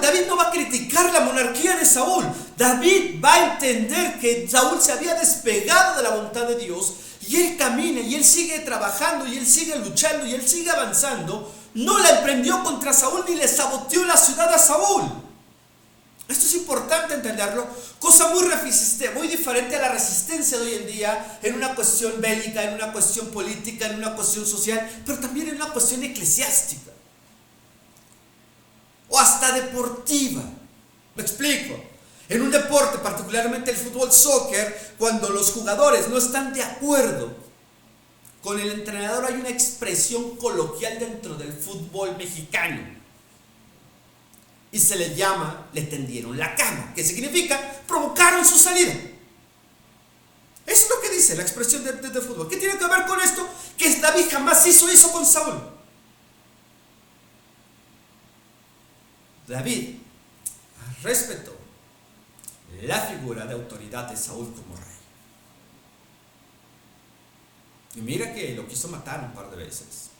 David no va a criticar la monarquía de Saúl. David va a entender que Saúl se había despegado de la voluntad de Dios y él camina y él sigue trabajando y él sigue luchando y él sigue avanzando. No la emprendió contra Saúl ni le saboteó la ciudad a Saúl. Esto es importante entenderlo. Cosa muy diferente a la resistencia de hoy en día en una cuestión bélica, en una cuestión política, en una cuestión social, pero también en una cuestión eclesiástica o hasta deportiva. Me explico. En un deporte, particularmente el fútbol, soccer, cuando los jugadores no están de acuerdo con el entrenador, hay una expresión coloquial dentro del fútbol mexicano y se le llama, le tendieron la cama, que significa provocaron su salida. Eso es lo que dice la expresión de fútbol. ¿Qué tiene que ver con esto? Que David jamás hizo eso con Saúl. David respetó la figura de autoridad de Saúl como rey. Y mira que lo quiso matar un par de veces.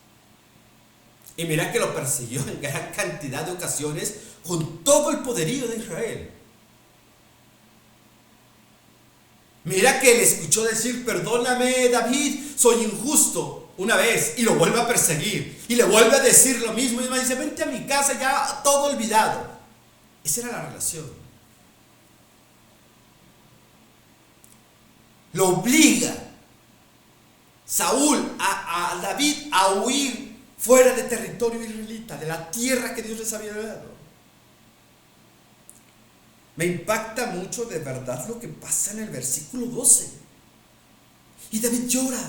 Y mira que lo persiguió en gran cantidad de ocasiones con todo el poderío de Israel. Mira que le escuchó decir: perdóname, David, soy injusto, una vez, y lo vuelve a perseguir y le vuelve a decir lo mismo, y dice: vente a mi casa, ya todo olvidado. Esa era la relación. Lo obliga Saúl a David a huir fuera de territorio israelita, de la tierra que Dios les había dado. Me impacta mucho de verdad lo que pasa en el versículo 12. Y David llora.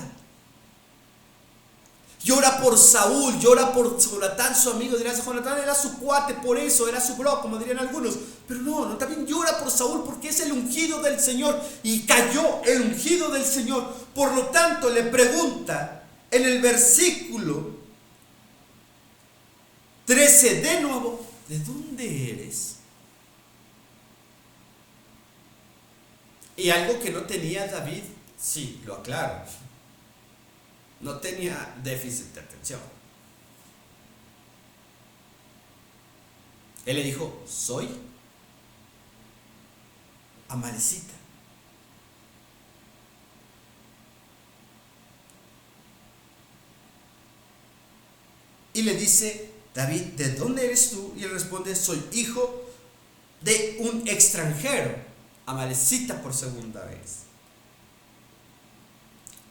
Llora por Saúl, llora por Jonatán, su amigo. Dirás: Jonatán era su cuate, por eso, era su bro, como dirían algunos. Pero no, también llora por Saúl porque es el ungido del Señor. Y cayó el ungido del Señor. Por lo tanto, le pregunta en el versículo 13 de nuevo: ¿de dónde eres? Y algo que no tenía David, sí, lo aclaro, no tenía déficit de atención. Él le dijo: soy amalecita. Y le dice David: ¿de dónde eres tú? Y él responde: soy hijo de un extranjero, amalecita, por segunda vez.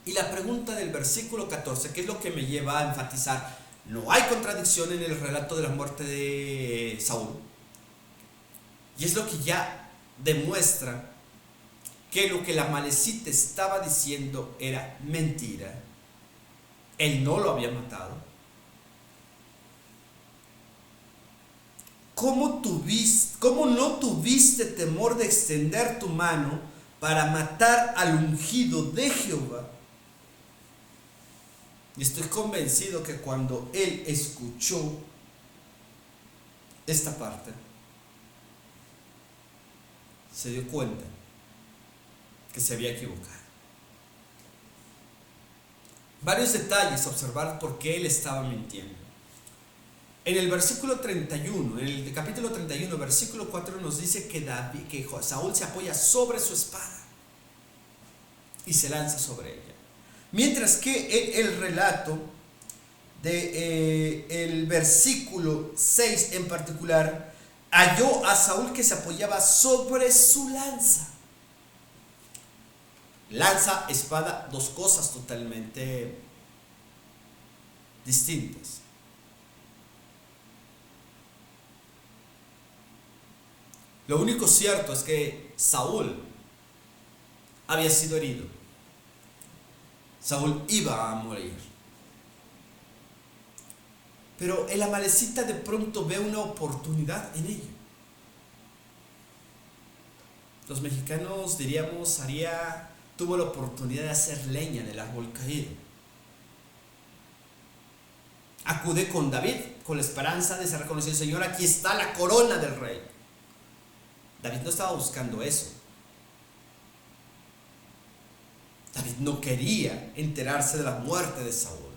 Y la pregunta del versículo 14, que es lo que me lleva a enfatizar: no hay contradicción en el relato de la muerte de Saúl. Y es lo que ya demuestra que lo que la amalecita estaba diciendo era mentira. Él no lo había matado. ¿Cómo no tuviste temor de extender tu mano para matar al ungido de Jehová? Y estoy convencido que cuando él escuchó esta parte, se dio cuenta que se había equivocado. Varios detalles a observar por qué él estaba mintiendo. En el versículo 31, en el capítulo 31, versículo 4, nos dice que Saúl se apoya sobre su espada y se lanza sobre ella. Mientras que el relato del versículo 6 en particular, halló a Saúl que se apoyaba sobre su lanza. Lanza, espada, dos cosas totalmente distintas. Lo único cierto es que Saúl había sido herido. Saúl iba a morir. Pero el amalecita de pronto ve una oportunidad en ello. Los mexicanos diríamos: tuvo la oportunidad de hacer leña del árbol caído. Acude con David con la esperanza de ser reconocido: Señor, aquí está la corona del rey. David no estaba buscando eso. David no quería enterarse de la muerte de Saúl.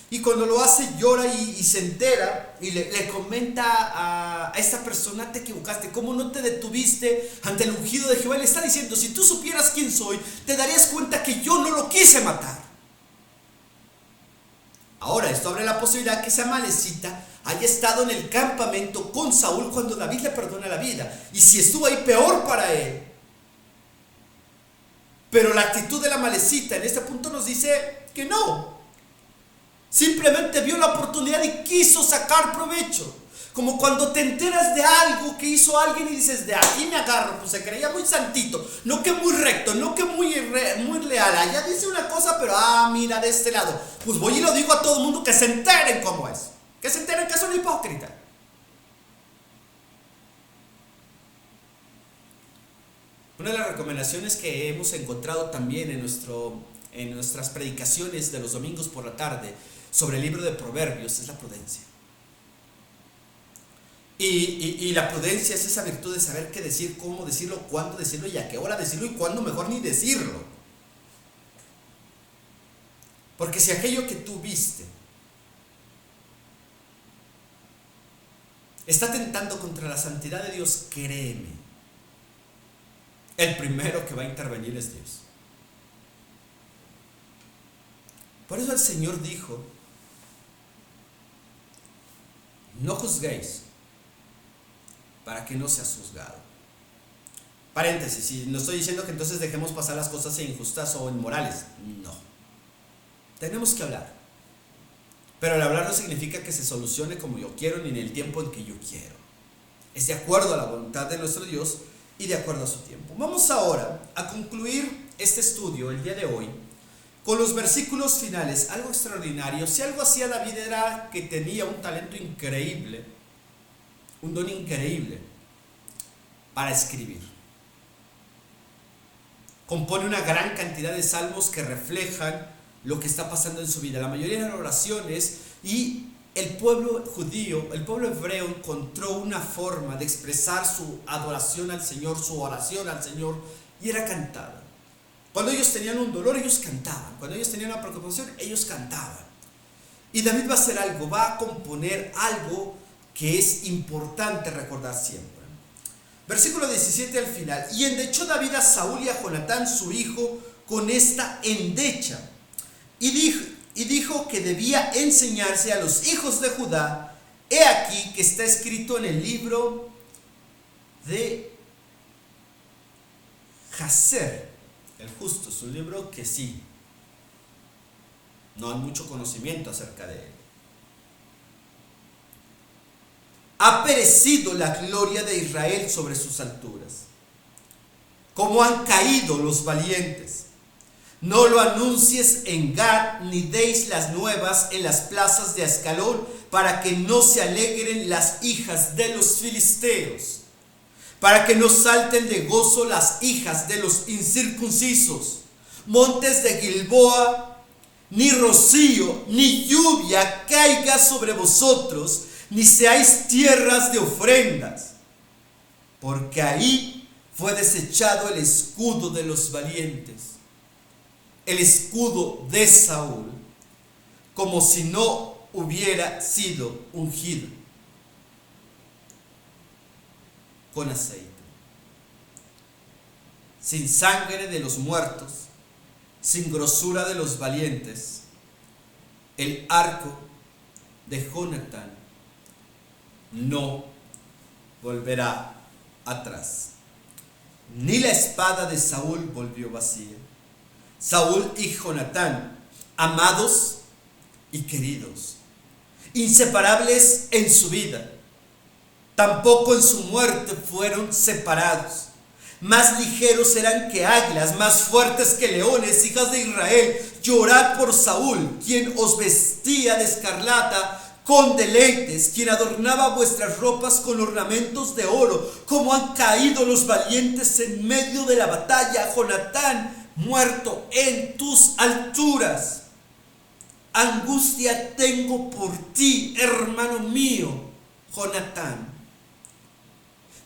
Y cuando lo hace, llora y se entera y le comenta a esta persona: te equivocaste, ¿cómo no te detuviste ante el ungido de Jehová? Le está diciendo: si tú supieras quién soy, te darías cuenta que yo no lo quise matar. Ahora, esto abre la posibilidad que esa amalecita haya estado en el campamento con Saúl cuando David le perdona la vida. Y si estuvo ahí, peor para él. Pero la actitud de la amalecita en este punto nos dice que no. Simplemente vio la oportunidad y quiso sacar provecho. Como cuando te enteras de algo que hizo alguien y dices: de aquí me agarro. Pues se creía muy santito, no que muy recto, no que muy leal. Allá dice una cosa, pero mira, de este lado, pues voy y lo digo a todo el mundo, que se enteren cómo es, que se enteren que es un hipócrita. Una de las recomendaciones que hemos encontrado también en nuestras predicaciones de los domingos por la tarde sobre el libro de Proverbios es la prudencia. Y la prudencia es esa virtud de saber qué decir, cómo decirlo, cuándo decirlo y a qué hora decirlo, y cuándo mejor ni decirlo. Porque si aquello que tú viste está tentando contra la santidad de Dios, créeme, el primero que va a intervenir es Dios. Por eso el Señor dijo, no juzguéis para que no seas juzgado. Paréntesis, y no estoy diciendo que entonces dejemos pasar las cosas injustas o inmorales, no. Tenemos que hablar. Pero el hablar no significa que se solucione como yo quiero ni en el tiempo en que yo quiero. Es de acuerdo a la voluntad de nuestro Dios y de acuerdo a su tiempo. Vamos ahora a concluir este estudio el día de hoy con los versículos finales, algo extraordinario. Si algo hacía David era que tenía un talento increíble, un don increíble para escribir. Compone una gran cantidad de salmos que reflejan lo que está pasando en su vida. La mayoría eran oraciones y el pueblo judío, el pueblo hebreo encontró una forma de expresar su adoración al Señor, su oración al Señor, y era cantada. Cuando ellos tenían un dolor, ellos cantaban. Cuando ellos tenían una preocupación, ellos cantaban. Y David va a hacer algo, va a componer algo que es importante recordar siempre. Versículo 17 al final. Y endechó David a Saúl y a Jonatán su hijo con esta endecha. Y dijo que debía enseñarse a los hijos de Judá. He aquí que está escrito en el libro de Jaser, el justo. Es un libro que sí, no hay mucho conocimiento acerca de él. Ha perecido la gloria de Israel sobre sus alturas. Como han caído los valientes. No lo anuncies en Gad, ni deis las nuevas en las plazas de Ascalón, para que no se alegren las hijas de los filisteos, para que no salten de gozo las hijas de los incircuncisos. Montes de Gilboa, ni rocío, ni lluvia caiga sobre vosotros, ni seáis tierras de ofrendas, porque ahí fue desechado el escudo de los valientes, el escudo de Saúl, como si no hubiera sido ungido con aceite, sin sangre de los muertos, sin grosura de los valientes. El arco de Jonatán no volverá atrás, ni la espada de Saúl volvió vacía. Saúl y Jonatán, amados y queridos, inseparables en su vida, tampoco en su muerte fueron separados. Más ligeros eran que águilas, más fuertes que leones, hijas de Israel. Llorad por Saúl, quien os vestía de escarlata con deleites, quien adornaba vuestras ropas con ornamentos de oro. Como han caído los valientes en medio de la batalla, Jonatán, muerto en tus alturas. Angustia tengo por ti, hermano mío, Jonatán,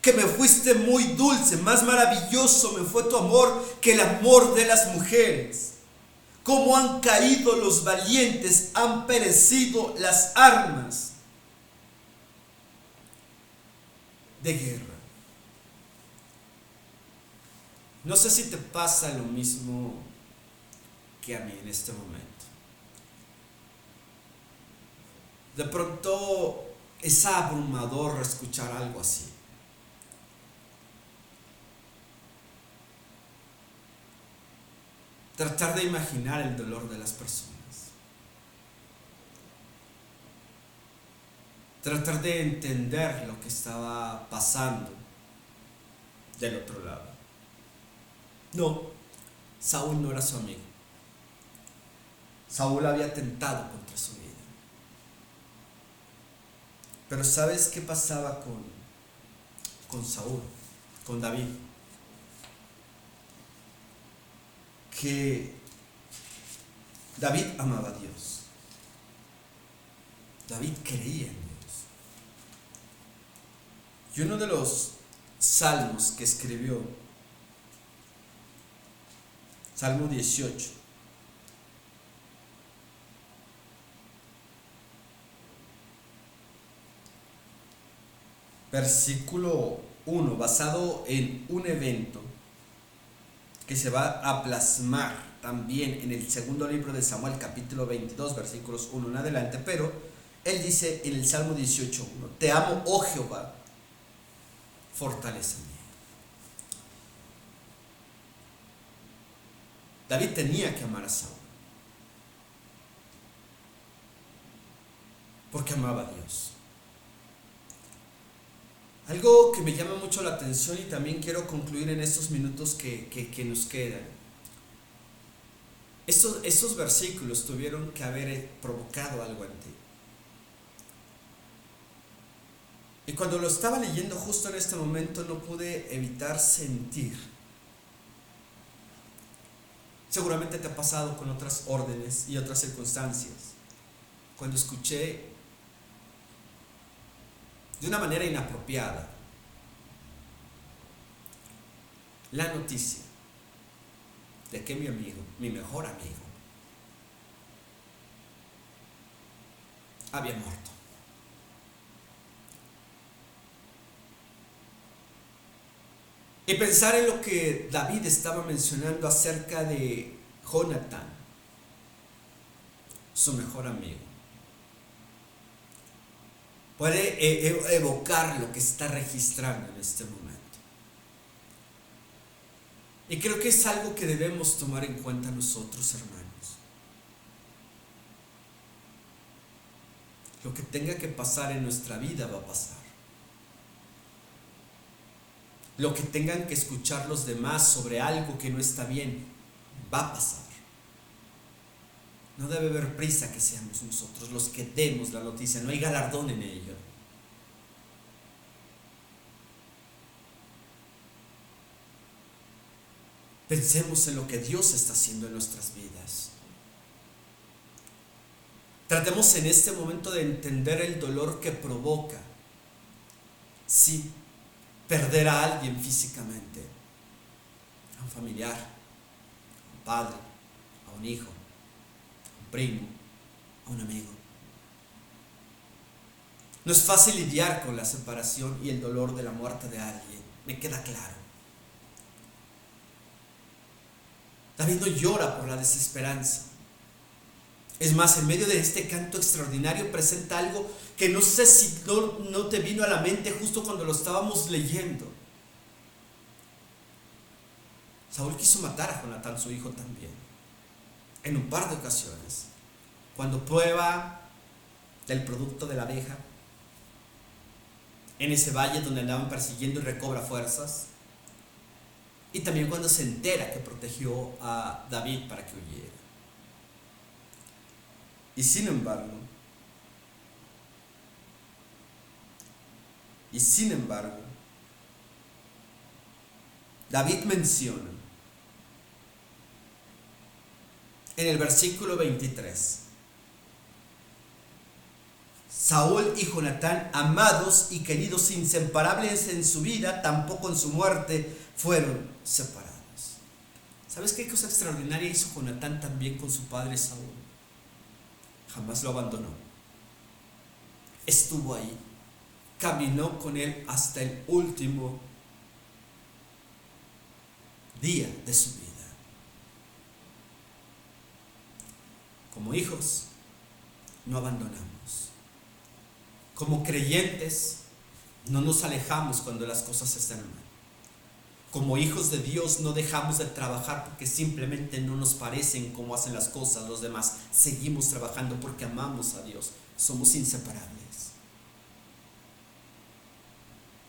que me fuiste muy dulce, más maravilloso me fue tu amor que el amor de las mujeres. Como han caído los valientes, han perecido las armas de guerra. No sé si te pasa lo mismo que a mí en este momento. De pronto es abrumador escuchar algo así. Tratar de imaginar el dolor de las personas. Tratar de entender lo que estaba pasando del otro lado. No, Saúl no era su amigo. Saúl había atentado contra su vida. Pero ¿sabes qué pasaba con Saúl, con David? Que David amaba a Dios. David creía en Dios. Y uno de los salmos que escribió, Salmo 18, versículo 1, basado en un evento que se va a plasmar también en el segundo libro de Samuel, capítulo 22, versículos 1 en adelante, pero él dice en el Salmo 18:1: te amo, oh Jehová, fortaléceme. David tenía que amar a Saúl, porque amaba a Dios. Algo que me llama mucho la atención y también quiero concluir en estos minutos que nos quedan. Estos versículos tuvieron que haber provocado algo en ti. Y cuando lo estaba leyendo justo en este momento no pude evitar sentir. Seguramente te ha pasado con otras órdenes y otras circunstancias. Cuando escuché de una manera inapropiada la noticia de que mi amigo, mi mejor amigo, había muerto. Y pensar en lo que David estaba mencionando acerca de Jonatán, su mejor amigo, puede evocar lo que está registrando en este momento. Y creo que es algo que debemos tomar en cuenta nosotros, hermanos. Lo que tenga que pasar en nuestra vida va a pasar. Lo que tengan que escuchar los demás sobre algo que no está bien, va a pasar. No debe haber prisa que seamos nosotros los que demos la noticia, no hay galardón en ello. Pensemos en lo que Dios está haciendo en nuestras vidas. Tratemos en este momento de entender el dolor que provoca, sí, perder a alguien físicamente, a un familiar, a un padre, a un hijo, a un primo, a un amigo. No es fácil lidiar con la separación y el dolor de la muerte de alguien, me queda claro. David no llora por la desesperanza. Es más, en medio de este canto extraordinario presenta algo que no sé si no te vino a la mente justo cuando lo estábamos leyendo. Saúl quiso matar a Jonatán, su hijo, también, en un par de ocasiones. Cuando prueba del producto de la abeja, en ese valle donde andaban persiguiendo y recobra fuerzas. Y también cuando se entera que protegió a David para que huyera. Y sin embargo, David menciona en el versículo 23: Saúl y Jonatán, amados y queridos, inseparables en su vida, tampoco en su muerte, fueron separados. ¿Sabes qué cosa extraordinaria hizo Jonatán también con su padre Saúl? Jamás lo abandonó. Estuvo ahí. Caminó con él hasta el último día de su vida. Como hijos, no abandonamos. Como creyentes, no nos alejamos cuando las cosas están mal. Como hijos de Dios no dejamos de trabajar porque simplemente no nos parecen como hacen las cosas los demás. Seguimos trabajando porque amamos a Dios. Somos inseparables.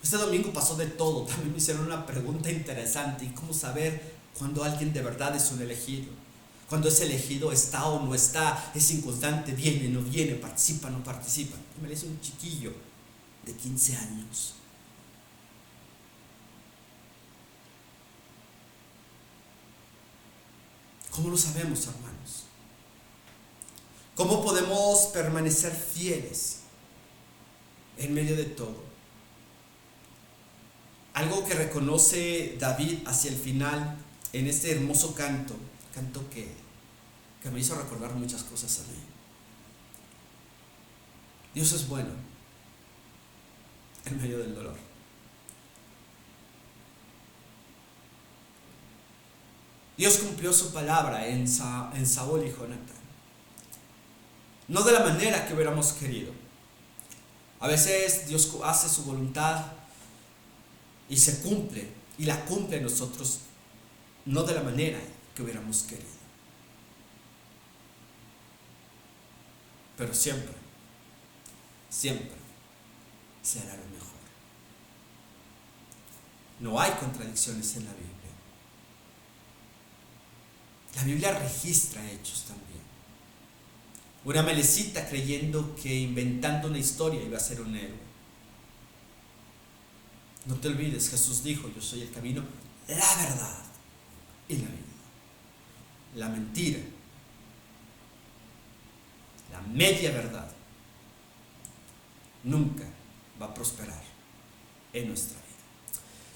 Este domingo pasó de todo. También me hicieron una pregunta interesante. ¿Y cómo saber cuando alguien de verdad es un elegido? Cuando ese elegido está o no está, es inconstante, viene, no viene, participa, no participa. Me lo hizo un chiquillo de 15 años. ¿Cómo lo sabemos, hermanos? ¿Cómo podemos permanecer fieles en medio de todo? Algo que reconoce David hacia el final en este hermoso canto que me hizo recordar muchas cosas a mí. Dios es bueno en medio del dolor. Dios cumplió su palabra en Saúl y Jonatán. No de la manera que hubiéramos querido. A veces Dios hace su voluntad y se cumple, y la cumple en nosotros, no de la manera que hubiéramos querido. Pero siempre, siempre será lo mejor. No hay contradicciones en la Biblia. La Biblia registra hechos también. Una amalecita creyendo que inventando una historia iba a ser un héroe. No te olvides, Jesús dijo: yo soy el camino, la verdad y la vida. La mentira, la media verdad, nunca va a prosperar en nuestra vida.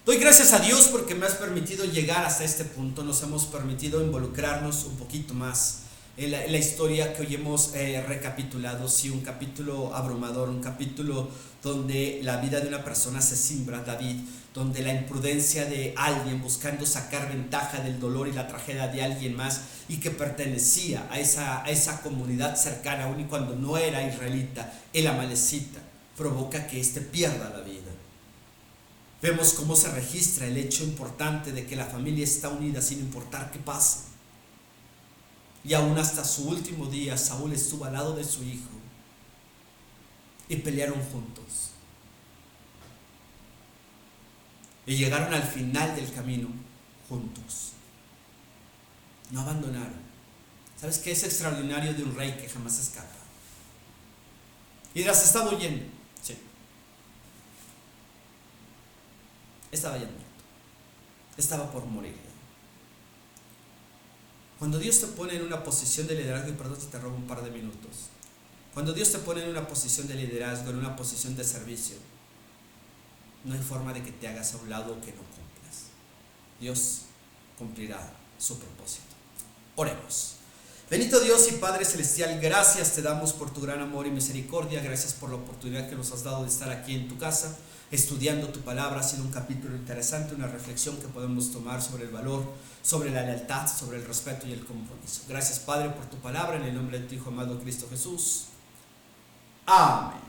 Doy gracias a Dios porque me has permitido llegar hasta este punto. Nos hemos permitido involucrarnos un poquito más en la historia que hoy hemos recapitulado. Sí, un capítulo abrumador, un capítulo donde la vida de una persona se simbra, David, donde la imprudencia de alguien buscando sacar ventaja del dolor y la tragedia de alguien más y que pertenecía a esa comunidad cercana, aun y cuando no era israelita, el amalecita, provoca que éste pierda la vida. Vemos cómo se registra el hecho importante de que la familia está unida sin importar qué pase. Y aún hasta su último día, Saúl estuvo al lado de su hijo y pelearon juntos. Y llegaron al final del camino juntos. No abandonaron. ¿Sabes qué es extraordinario de un rey que jamás escapa? Y dirás: ¿estaba huyendo? Sí. Estaba ya muerto. Estaba por morir. Cuando Dios te pone en una posición de liderazgo, y perdón si te robo un par de minutos, cuando Dios te pone en una posición de liderazgo, en una posición de servicio, no hay forma de que te hagas a un lado o que no cumplas. Dios cumplirá su propósito. Oremos. Bendito Dios y Padre Celestial, gracias te damos por tu gran amor y misericordia. Gracias por la oportunidad que nos has dado de estar aquí en tu casa, estudiando tu palabra. Ha sido un capítulo interesante, una reflexión que podemos tomar sobre el valor, sobre la lealtad, sobre el respeto y el compromiso. Gracias, Padre, por tu palabra, en el nombre de tu Hijo amado Cristo Jesús. Amén.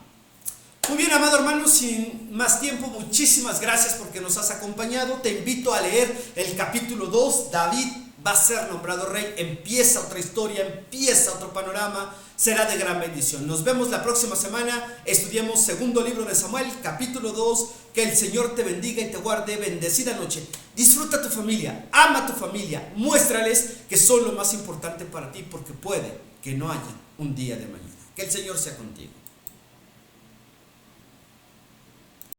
Muy bien, amado hermano, sin más tiempo, muchísimas gracias porque nos has acompañado. Te invito a leer el capítulo 2. David va a ser nombrado rey. Empieza otra historia, empieza otro panorama. Será de gran bendición. Nos vemos la próxima semana. Estudiemos segundo libro de Samuel, capítulo 2. Que el Señor te bendiga y te guarde. Bendecida noche. Disfruta tu familia, ama a tu familia. Muéstrales que son lo más importante para ti, porque puede que no haya un día de mañana. Que el Señor sea contigo.